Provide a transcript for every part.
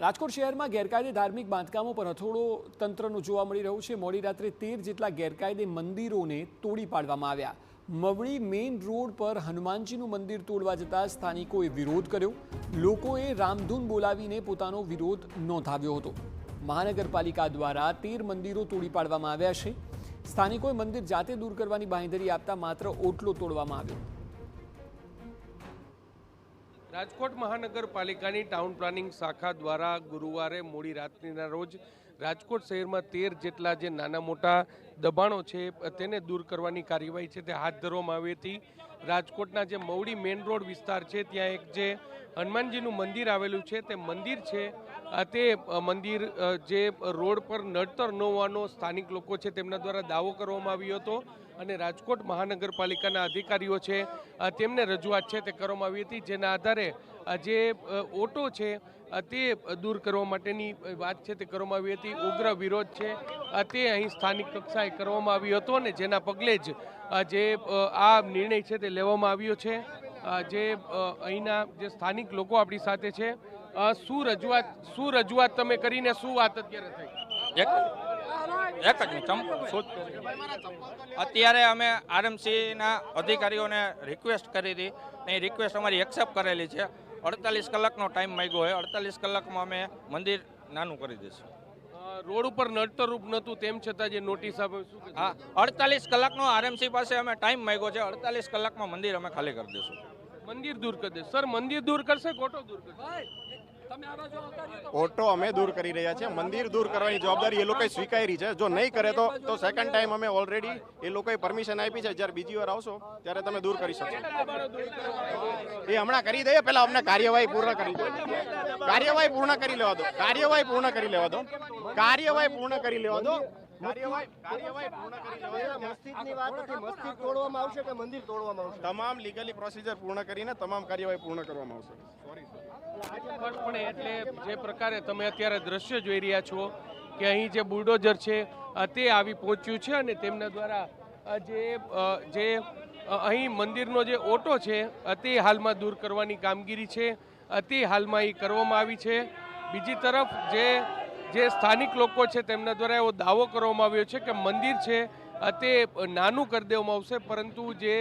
રાજકોટ શહેરમાં ગેરકાયદે ધાર્મિક બાંધકામો પર હથોડો તંત્રનું જોવા મળી રહ્યું છે। મોડી રાત્રે 13 જેટલા ગેરકાયદે મંદિરોને તોડી પાડવામાં આવ્યા। મવડી મેઇન રોડ પર હનુમાનજીનું મંદિર તોડવા જતા સ્થાનિકોએ વિરોધ કર્યો। લોકોએ રામધૂન બોલાવીને પોતાનો વિરોધ નોંધાવ્યો હતો। મહાનગરપાલિકા દ્વારા 13 મંદિરો તોડી પાડવામાં આવ્યા છે। સ્થાનિકોએ મંદિર જાતે દૂર કરવાની બાંહેધરી આપતા માત્ર ઓટલો તોડવામાં આવ્યો। રાજકોટ મહાનગરપાલિકાની ટાઉન પ્લાનિંગ શાખા દ્વારા ગુરુવારે મોડી રાત્રિના રોજ રાજકોટ શહેરમાં 13 જેટલા જે નાના મોટા દબાણો છે તેને દૂર કરવાની કાર્યવાહી છે તે હાથ ધરવામાં આવી હતી। રાજકોટના જે મવડી મેઇન રોડ વિસ્તાર છે ત્યાં એક જે હનુમાનજીનું મંદિર આવેલું છે તે મંદિર છે તે મંદિર જે રોડ પર નડતર ન હોવાનો સ્થાનિક લોકો છે તેમના દ્વારા દાવો કરવામાં આવ્યો હતો અને રાજકોટ મહાનગરપાલિકાના અધિકારીઓ છે તેમને રજૂઆત છે તે કરવામાં આવી હતી, જેના આધારે જે ઓટો છે તે દૂર કરવા માટેની વાત છે તે કરવામાં આવી હતી। ઉગ્ર વિરોધ છે તે અહીં સ્થાનિક કક્ષાએ કરવામાં આવ્યો હતો અને જેના પગલે જ જે આ નિર્ણય છે તે લેવામાં આવ્યો છે। જે અહીંના જે સ્થાનિક લોકો આપણી સાથે છે, શું રજૂઆત તમે કરીને શું વાત અત્યારે થઈ? એક જ મિનિટ અત્યારે અમે આરએમસીના અધિકારીઓને રિક્વેસ્ટ કરી હતી ને એ રિક્વેસ્ટ અમારી એક્સેપ્ટ કરેલી છે। 48 કલાકનો ટાઈમ માંગ્યો હોય, 48 કલાકમાં અમે મંદિર નાનું કરી દઈશું। રોડ ઉપર નડતરરૂપ નહોતું તેમ છતાં જે નોટિસ આપે શું? હા, 48 કલાકનો આરએમસી પાસે અમે ટાઈમ માંગ્યો છે। 48 કલાકમાં મંદિર અમે ખાલી કરી દઈશું। મંદિર દૂર કરી દે સર, મંદિર દૂર કરશે કે ઓટો દૂર કરશે? ઓટો અમે દૂર કરી રહ્યા છીએ। મંદિર દૂર કરવાની જવાબદારી એ લોકોએ સ્વીકારી છે। જો નહીં કરે તો સેકન્ડ ટાઈમ અમે ઓલરેડી એ લોકોએ પરમિશન આપી છે। જ્યારે બીજી વાર આવશો ત્યારે તમે દૂર કરી શકશો। એ હમણાં કરી દઈએ, પહેલા અમને કાર્યવાહી પૂર્ણ કરી દો। કાર્યવાહી પૂર્ણ કરી લેવા દો। કાર્યવાહી પૂર્ણ કરી લેવા દો। કાર્યવાહી પૂર્ણ કરી લેવા દો। તમામ લીગલી પ્રોસિજર પૂર્ણ કરીને તમામ કાર્યવાહી પૂર્ણ કરવામાં આવશે। સ્પષ્ટપણે એટલે જે પ્રકારે તમે અત્યારે દ્રશ્ય જોઈ રહ્યા છો કે અહીં જે બુલડોઝર છે તે આવી પહોંચ્યું છે અને તેમના દ્વારા જે અહીં મંદિરનો જે ઓટો છે તે હાલમાં દૂર કરવાની કામગીરી છે તે હાલમાં અહીં કરવામાં આવી છે। બીજી તરફ જે સ્થાનિક લોકો છે તેમના દ્વારા એવો દાવો કરવામાં આવ્યો છે કે મંદિર છે તે નાનું કરી દેવામાં આવશે, પરંતુ જે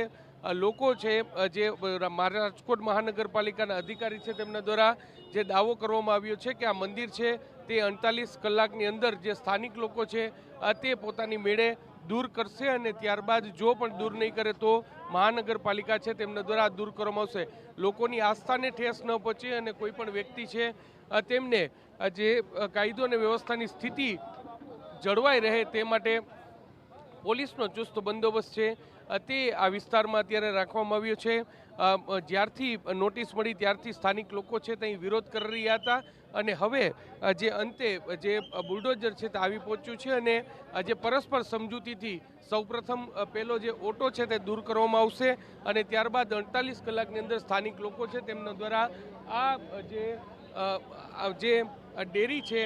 લોકો છે જે રાજકોટ મહાનગરપાલિકાના અધિકારી છે તેમના દ્વારા જે દાવો કરવામાં આવ્યો છે કે આ મંદિર છે તે 48 કલાકની અંદર જે સ્થાનિક લોકો છે તે પોતાની મેળે દૂર કરશે અને ત્યારબાદ જો પણ દૂર નહીં કરે તો મહાનગરપાલિકા છે તેમના દ્વારા દૂર કરવામાં આવશે। લોકોની આસ્થાને ઠેસ ન પહોંચે અને કોઈ પણ વ્યક્તિ છે તેમને જે કાયદો અને વ્યવસ્થાની સ્થિતિ જળવાઈ રહે તે માટે પોલીસનો ચુસ્ત બંદોબસ્ત છે તે આ વિસ્તારમાં અત્યારે રાખવામાં આવ્યો છે। જ્યારથી નોટિસ મળી ત્યારથી સ્થાનિક લોકો છે તે વિરોધ કરી રહ્યા હતા અને હવે જે અંતે જે બુલડોઝર છે તે આવી પહોંચ્યું છે અને જે પરસ્પર સમજૂતીથી સૌપ્રથમ પહેલો જે ઓટો છે તે દૂર કરવામાં આવશે અને ત્યારબાદ 48 કલાકની અંદર સ્થાનિક લોકો છે તેમના દ્વારા આ જે ડેરી છે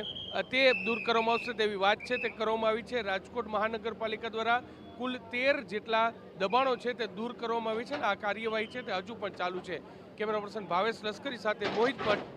તે દૂર કરવામાં આવશે તેવી વાત છે તે કરવામાં આવી છે। રાજકોટ મહાનગરપાલિકા દ્વારા કુલ 13 જેટલા દબાણો છે તે દૂર કરવામાં આવી છે અને આ કાર્યવાહી છે તે હજુ પણ ચાલુ છે। કેમેરા પર્સન ભાવેશ લશ્કરી સાથે મોહિત ભટ્ટ,